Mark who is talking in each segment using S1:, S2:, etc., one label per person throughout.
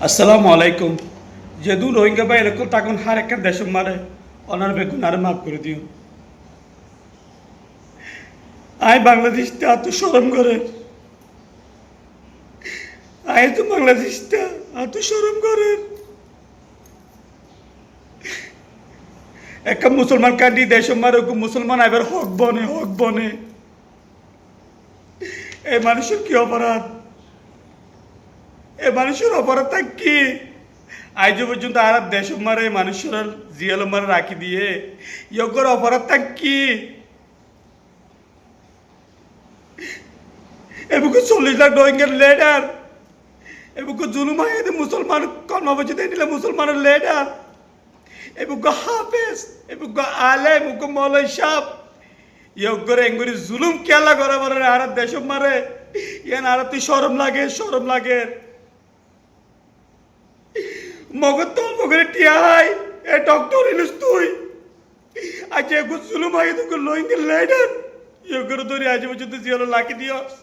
S1: আসসালামু আলাইকুম। যেহেতু রোহিঙ্গা বা এরকম তখন হার একটা দেশ মারে অনার বেগুন আর মাফ করে দিও। আয় বাংলাদেশটা এত সরম করে, আয় তো বাংলাদেশটা এত সরম করে একটা মুসলমান কান্ডি দেশ মারে মুসলমান এবার হক বনে এই মানুষের কি অপরাধ? এ মানুষের অপরাধটা কি? আজ পর্যন্ত আর দেশ মারে মানুষের জিয়াল মারে রাখি দিয়ে ইয়গর অপরাধটা কি? এbuku 40 লাখ রোহিঙ্গার লিডার, এbuku জুলুম হাইতে মুসলমান কর্মবচিতে নিলে মুসলমানের লিডার, এbuku হাফেজ, এbuku আলেম, এbuku মৌলাই সাহেব ইয়গর এঙ্গুরি জুলুম কেলা করে বলে আর দেশ মারে ইয়ান আর তুই শরম লাগে মগত তল মগরে টিয়াই এ ডক্টর ইলুস তুই আজ এগু জুলুম হাইতে রোহিঙ্গার লিডার ইয়গর ধরে আজ পর্যন্ত জিয়াল লাকি দিয়স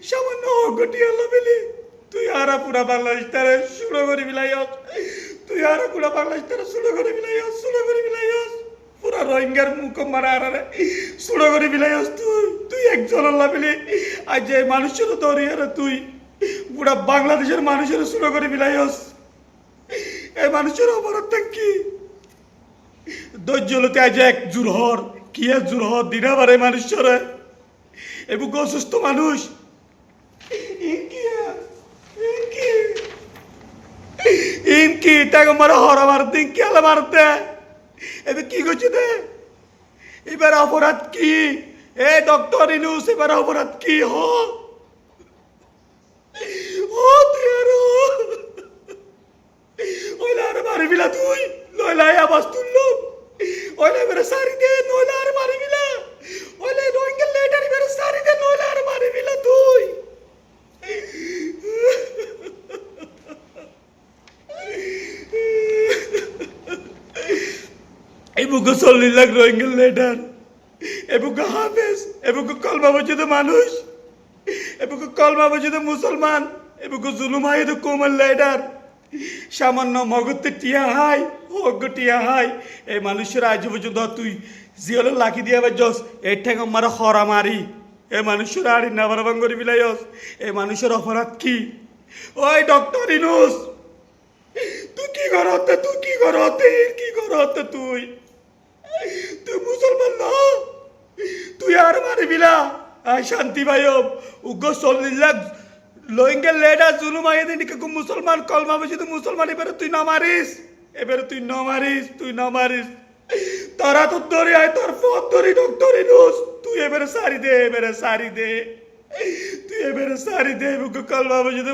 S1: সামান্য অগটি আল্লাহ বলি তুই আরা পুরা বাংলাদেশ তারে শুরু করে বিলাইস, তুই আরা পুরা বাংলাদেশ তারে শুরু করে বিলাইস পুরা রোহিঙ্গার মুখ মারা আরে শুরু করে বিলাইস তুই একজন আল্লাহ বলি আজ এই মানুষের ধরে আর তুই পুরা বাংলাদেশের মানুষের শুরু করে বিলাইস। এই মানুষের অপরাধটা কি? ধৈর্যলতে আজ এক জুরহর কি এক জুরহর দিনাবারে মানুষের এবং অসুস্থ মানুষ ইনকি তাকে মারা হরা মারতে ইনকি আলা মারতে এবার কি করছে দে? এবার অপরাধ কি? এ ডক্টর ইনুস এবার অপরাধ কি? তুই আর ওইলা আর মারি বিলা তুই লইলা আবাস তুললো ওইলা এবার সারি দে নইলা আর মারি বিলা ওইলা রোহিঙ্গা লেটার এবার সারি দে নইলা আর মারি বিলা তুই এbuku 40 লাখ রোহিঙ্গা লেটার, এbuku হাফেজ, এbuku কলমা বচিত মানুষ, এbuku কলমা বচিত মুসলমান, এbuku জুলুম হাইতে কোমল লেটার সামান্য মগতে টিয়া হাই হগ টিয়া হাই এই মানুষের আজ পর্যন্ত তুই জিয়লের লাখি দিয়ে বাজস এই ঠেক মারা হরা মারি এই মানুষের আর নাবারবাং করে বিলাইস। এই মানুষের অপরাধ কি? ওই ডক্টর ইনুস তুই কি করতে তুই মুসলমান না তুই আর মারি বিলা আয় শান্তি ভাইব উগ্র 40 লাখ রোহিঙ্গা লেডার জুলুম আইয়ে দিন মুসলমান কলমা বসে তো মুসলমান এবারে তুই না মারিস তোরা তো ধরে আয় তোর পথ ধরি ডক্টর ইনুস তুই এবারে সারি দে এবারে কলমা বসে তো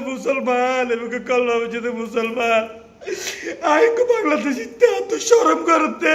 S1: মুসলমান আয় বাংলাদেশ তো শরম করতে